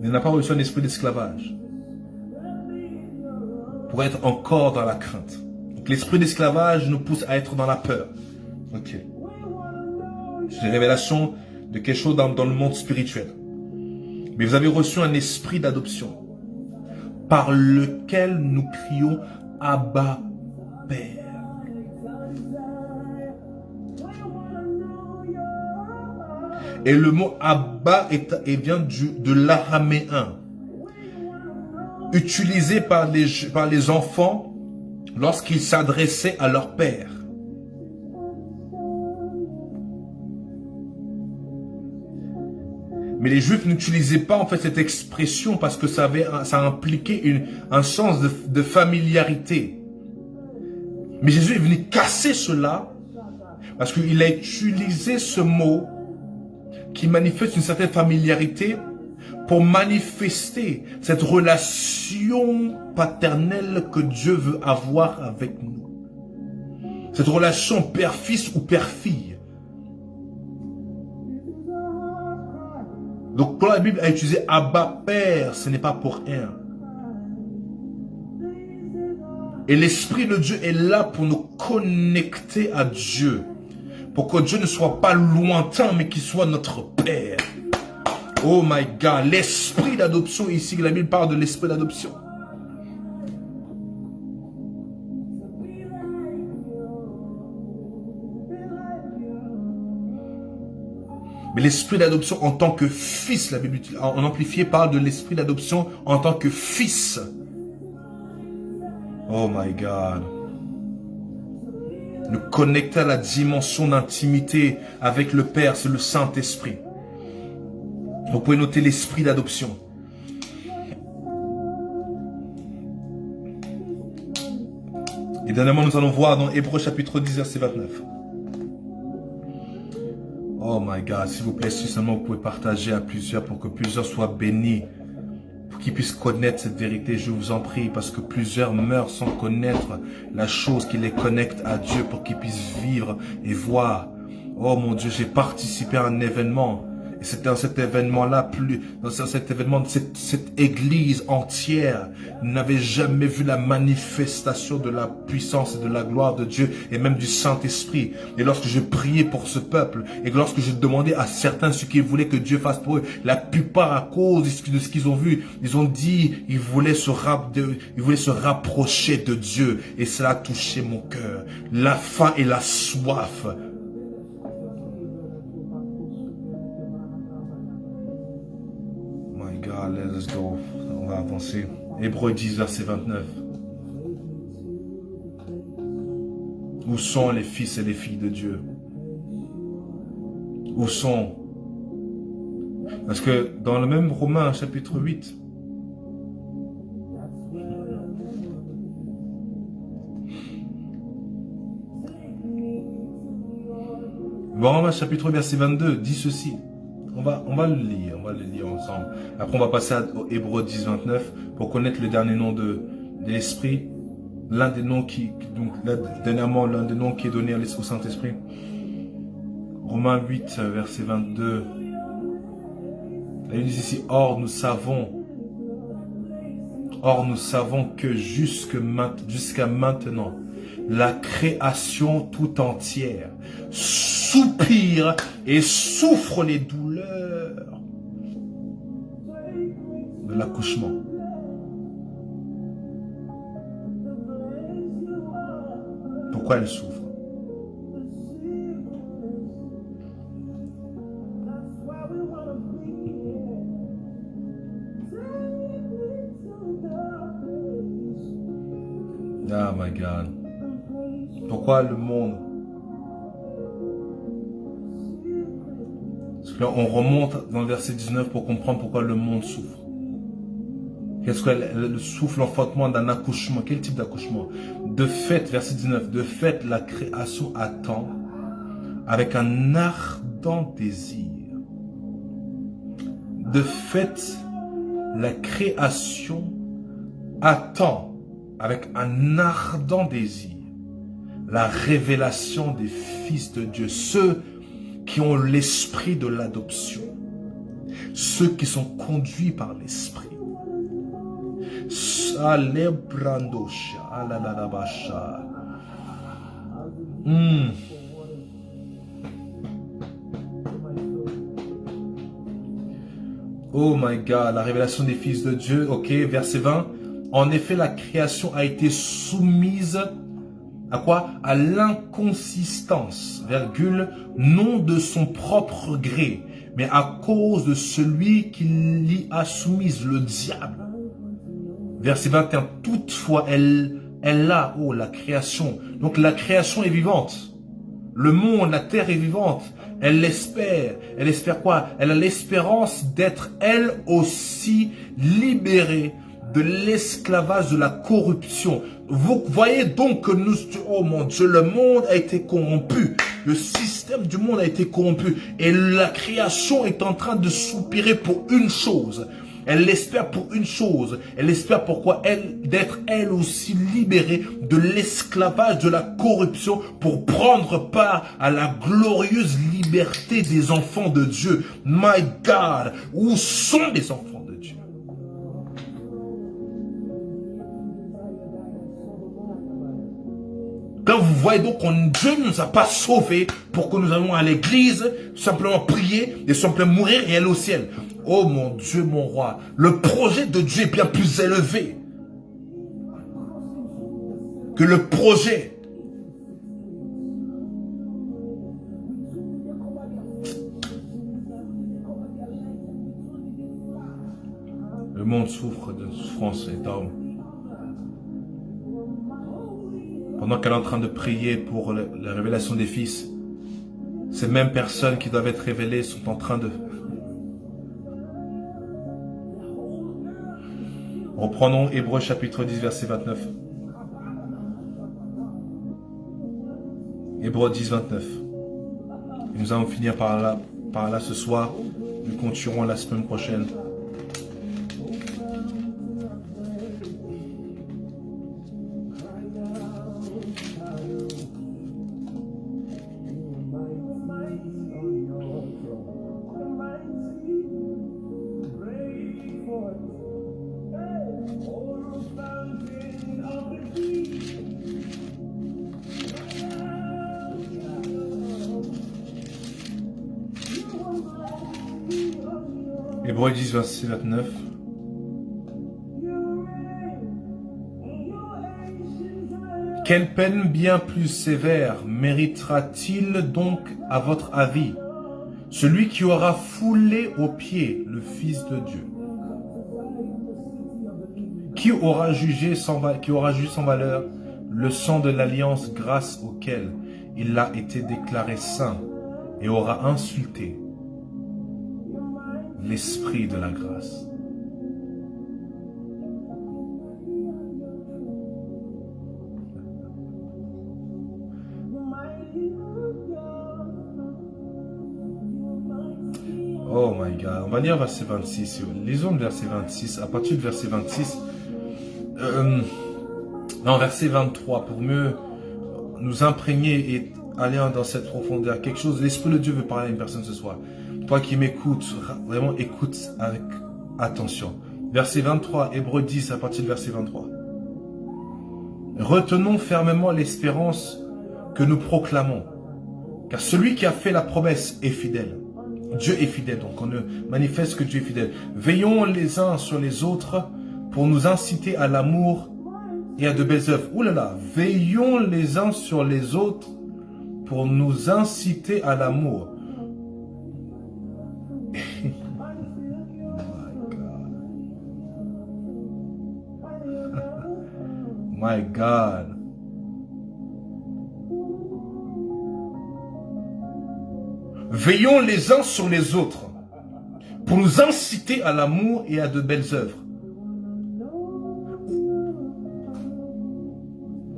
Vous n'avez pas reçu un esprit d'esclavage pour être encore dans la crainte. Donc l'esprit d'esclavage nous pousse à être dans la peur. Ok. C'est une révélation de quelque chose dans le monde spirituel. Mais vous avez reçu un esprit d'adoption par lequel nous crions Abba Père. Et le mot Abba vient de l'araméen, utilisé par les enfants lorsqu'ils s'adressaient à leur père. Mais les Juifs n'utilisaient pas en fait cette expression parce que ça impliquait un sens de familiarité. Mais Jésus est venu casser cela parce qu'il a utilisé ce mot qui manifeste une certaine familiarité pour manifester cette relation paternelle que Dieu veut avoir avec nous. Cette relation père-fils ou père-fille. Donc quand la Bible a utilisé Abba Père, ce n'est pas pour rien. Et l'Esprit de Dieu est là pour nous connecter à Dieu. Pour que Dieu ne soit pas lointain, mais qu'il soit notre Père. Oh my God, l'Esprit d'adoption ici, la Bible parle de l'Esprit d'adoption. Mais l'esprit d'adoption en tant que fils, la Bible en amplifié parle de l'esprit d'adoption en tant que fils. Oh my God. Nous connecter à la dimension d'intimité avec le Père, c'est le Saint-Esprit. Vous pouvez noter l'esprit d'adoption. Et dernièrement, nous allons voir dans Hébreux chapitre 10, verset 29. Oh my God, s'il vous plaît, si seulement vous pouvez partager à plusieurs pour que plusieurs soient bénis, pour qu'ils puissent connaître cette vérité, je vous en prie, parce que plusieurs meurent sans connaître la chose qui les connecte à Dieu pour qu'ils puissent vivre et voir. Oh mon Dieu, j'ai participé à un événement. Et c'était dans cet événement-là, cette église entière n'avait jamais vu la manifestation de la puissance et de la gloire de Dieu et même du Saint-Esprit. Et lorsque je priais pour ce peuple et lorsque je demandais à certains ce qu'ils voulaient que Dieu fasse pour eux, la plupart à cause de ce qu'ils ont vu, ils ont dit ils voulaient se rapprocher de Dieu. Et cela a touché mon cœur. La faim et la soif. God, let's go. On va avancer. Hébreux 10, verset 29. Où sont les fils et les filles de Dieu? Où sont? Parce que dans le même Romains, chapitre 8, Romains, chapitre 8, verset 22, dit ceci. On va le lire ensemble. Après, on va passer à Hébreux 10, 29 pour connaître le dernier nom de l'Esprit. L'un des noms dernièrement, l'un des noms qui est donné au Saint-Esprit. Romains 8, verset 22. Il dit ici, or nous savons que jusqu'à maintenant, la création tout entière soupire et souffre les douleurs de l'accouchement. Pourquoi elle souffre? Oh my God. Pourquoi le monde? Parce que là, on remonte dans le verset 19 pour comprendre pourquoi le monde souffre. Qu'est-ce qu'elle souffre? L'enfantement d'un accouchement. Quel type d'accouchement? De fait, verset 19, de fait, la création attend avec un ardent désir. De fait, la création attend avec un ardent désir la révélation des fils de Dieu, ceux qui ont l'esprit de l'adoption, ceux qui sont conduits par l'esprit. Oh my God, la révélation des fils de Dieu. Ok, verset 20. En effet, la création a été soumise à quoi? À l'inconsistance, virgule, non de son propre gré, mais à cause de celui qui l'y a soumise, le diable. Verset 21. Toutefois, elle a, oh, la création. Donc la création est vivante. Le monde, la terre est vivante. Elle l'espère. Elle espère quoi? Elle a l'espérance d'être elle aussi libérée de l'esclavage de la corruption. Vous voyez donc que nous, oh mon Dieu, le monde a été corrompu. Le système du monde a été corrompu. Et la création est en train de soupirer pour une chose. Elle l'espère pour une chose. Elle espère pourquoi d'être elle aussi libérée de l'esclavage de la corruption pour prendre part à la glorieuse liberté des enfants de Dieu. My God, où sont les enfants de Dieu? Quand vous voyez donc que Dieu ne nous a pas sauvés pour que nous allions à l'église, simplement prier et simplement mourir et aller au ciel. Oh mon Dieu, mon roi, le projet de Dieu est bien plus élevé que le projet. Le monde souffre de souffrance énorme. Pendant qu'elle est en train de prier pour la révélation des fils, ces mêmes personnes qui doivent être révélées sont en train de... Reprenons Hébreux chapitre 10, verset 29. Hébreux 10, 29. Et nous allons finir par là ce soir. Nous continuerons la semaine prochaine. Hébreux 10, verset 29. Quelle peine bien plus sévère méritera-t-il donc à votre avis, celui qui aura foulé aux pieds le Fils de Dieu? Qui aura jugé sans valeur le sang de l'alliance grâce auquel il a été déclaré saint et aura insulté l'esprit de la grâce? Oh my God, on va lire verset 26. Lisons le verset 26. À partir du verset 26, non, verset 23, pour mieux nous imprégner et aller dans cette profondeur. Quelque chose, l'Esprit de Dieu veut parler à une personne ce soir. Toi qui m'écoutes, vraiment écoute avec attention. Verset 23, Hébreux 10, à partir du verset 23. Retenons fermement l'espérance que nous proclamons. Car celui qui a fait la promesse est fidèle. Dieu est fidèle, donc on manifeste que Dieu est fidèle. Veillons les uns sur les autres pour nous inciter à l'amour et à de belles œuvres. Ouh là là, veillons les uns sur les autres pour nous inciter à l'amour. My God. Veillons les uns sur les autres pour nous inciter à l'amour et à de belles œuvres.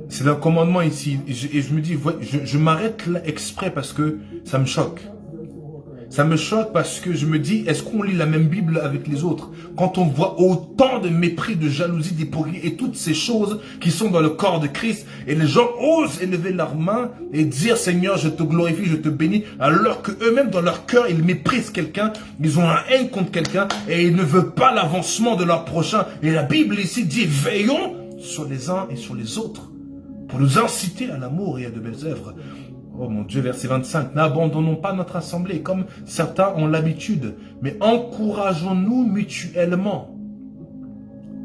C'est un commandement ici. Et je me dis, je m'arrête là exprès parce que ça me choque. Ça me choque parce que je me dis, est-ce qu'on lit la même Bible avec les autres? Quand on voit autant de mépris, de jalousie, d'hypocrisie et toutes ces choses qui sont dans le corps de Christ, et les gens osent élever leurs mains et dire, Seigneur, je te glorifie, je te bénis, alors que eux-mêmes dans leur cœur, ils méprisent quelqu'un, ils ont un haine contre quelqu'un et ils ne veulent pas l'avancement de leur prochain. Et la Bible ici dit, veillons sur les uns et sur les autres pour nous inciter à l'amour et à de belles œuvres. Oh mon Dieu, verset 25, n'abandonnons pas notre assemblée comme certains ont l'habitude, mais encourageons-nous mutuellement.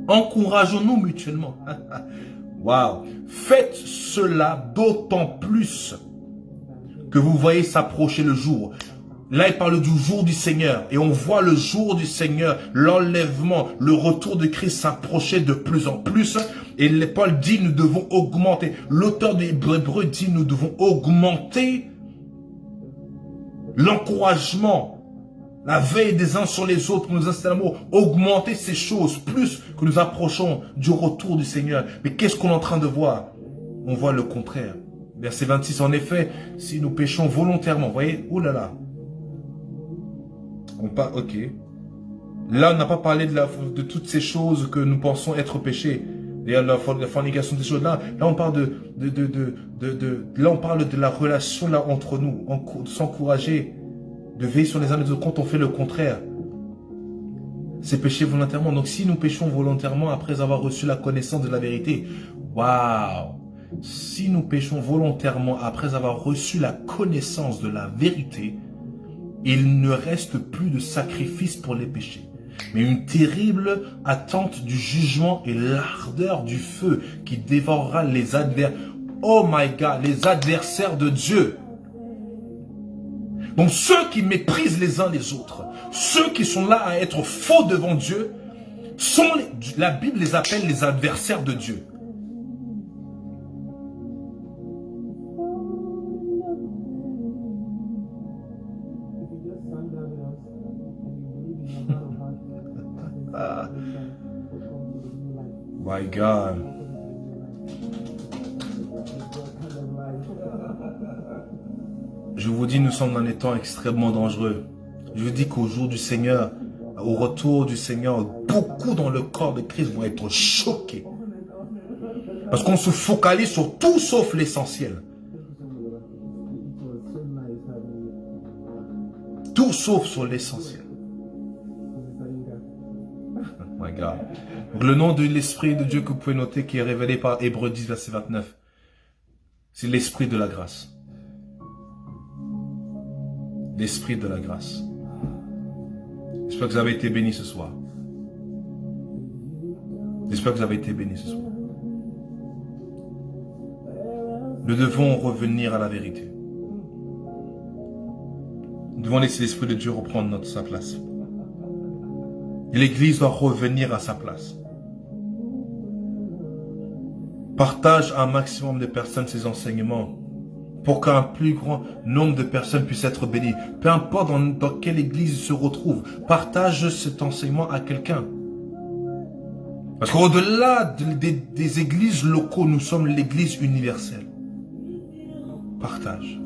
Encourageons-nous mutuellement. Waouh! Faites cela d'autant plus que vous voyez s'approcher le jour. Là, il parle du jour du Seigneur. Et on voit le jour du Seigneur, l'enlèvement, le retour de Christ s'approcher de plus en plus. Et Paul dit, nous devons augmenter. L'auteur des Hébreux dit, nous devons augmenter l'encouragement, la veille des uns sur les autres, pour nous inciter à l'amour. Augmenter ces choses, plus que nous approchons du retour du Seigneur. Mais qu'est-ce qu'on est en train de voir? On voit le contraire. Verset 26, en effet, si nous péchons volontairement, vous voyez, oh là là. Ok. Là, on n'a pas parlé de toutes ces choses que nous pensons être péchés. D'ailleurs, la fornication, des choses-là. Là, on parle là, on parle de la relation là entre nous, de s'encourager, de veiller sur les uns les autres quand on fait le contraire. C'est pécher volontairement. Donc, si nous péchons volontairement après avoir reçu la connaissance de la vérité, waouh! Si nous péchons volontairement après avoir reçu la connaissance de la vérité, il ne reste plus de sacrifice pour les péchés, mais une terrible attente du jugement et l'ardeur du feu qui dévorera les adversaires. Oh my God, les adversaires de Dieu. Donc ceux qui méprisent les uns les autres, ceux qui sont là à être faux devant Dieu, la Bible les appelle les adversaires de Dieu. My God. Je vous dis, nous sommes dans des temps extrêmement dangereux. Je vous dis qu'au jour du Seigneur, au retour du Seigneur, beaucoup dans le corps de Christ vont être choqués. Parce qu'on se focalise sur tout sauf l'essentiel. Tout sauf sur l'essentiel. Oh my God. Donc, le nom de l'Esprit de Dieu que vous pouvez noter qui est révélé par Hébreux 10, verset 29. C'est l'Esprit de la grâce. L'Esprit de la grâce. J'espère que vous avez été bénis ce soir. J'espère que vous avez été bénis ce soir. Nous devons revenir à la vérité. Nous devons laisser l'Esprit de Dieu reprendre sa place. Et l'Église doit revenir à sa place. Partage à un maximum de personnes ces enseignements pour qu'un plus grand nombre de personnes puissent être bénies. Peu importe dans quelle église ils se retrouvent, partage cet enseignement à quelqu'un. Parce qu'au-delà des églises locaux, nous sommes l'église universelle. Partage.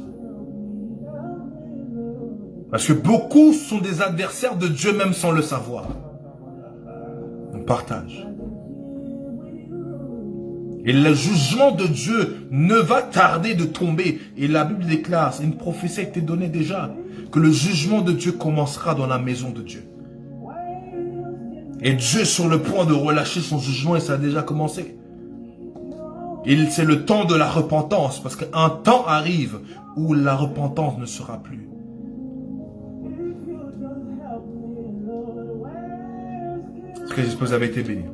Parce que beaucoup sont des adversaires de Dieu même sans le savoir. On partage. Et le jugement de Dieu ne va tarder de tomber. Et la Bible déclare, une prophétie a été donnée déjà, que le jugement de Dieu commencera dans la maison de Dieu. Et Dieu est sur le point de relâcher son jugement et ça a déjà commencé. C'est le temps de la repentance, parce qu'un temps arrive où la repentance ne sera plus. Est-ce que j'espère que vous avez été bénis?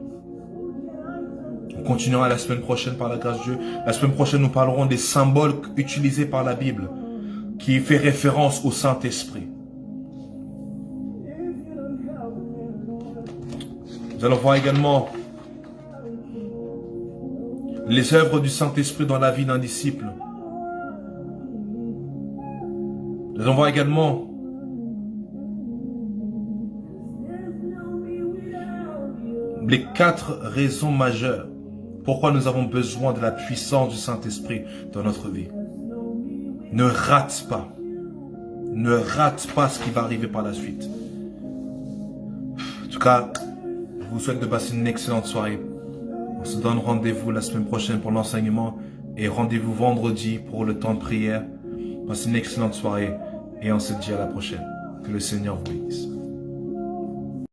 On continuera la semaine prochaine par la grâce de Dieu. La semaine prochaine, nous parlerons des symboles utilisés par la Bible, qui fait référence au Saint-Esprit. Nous allons voir également les œuvres du Saint-Esprit dans la vie d'un disciple. Nous allons voir également les 4 raisons majeures pourquoi nous avons besoin de la puissance du Saint-Esprit dans notre vie. Ne rate pas. Ne rate pas ce qui va arriver par la suite. En tout cas, je vous souhaite de passer une excellente soirée. On se donne rendez-vous la semaine prochaine pour l'enseignement et rendez-vous vendredi pour le temps de prière. Passez une excellente soirée et on se dit à la prochaine. Que le Seigneur vous bénisse.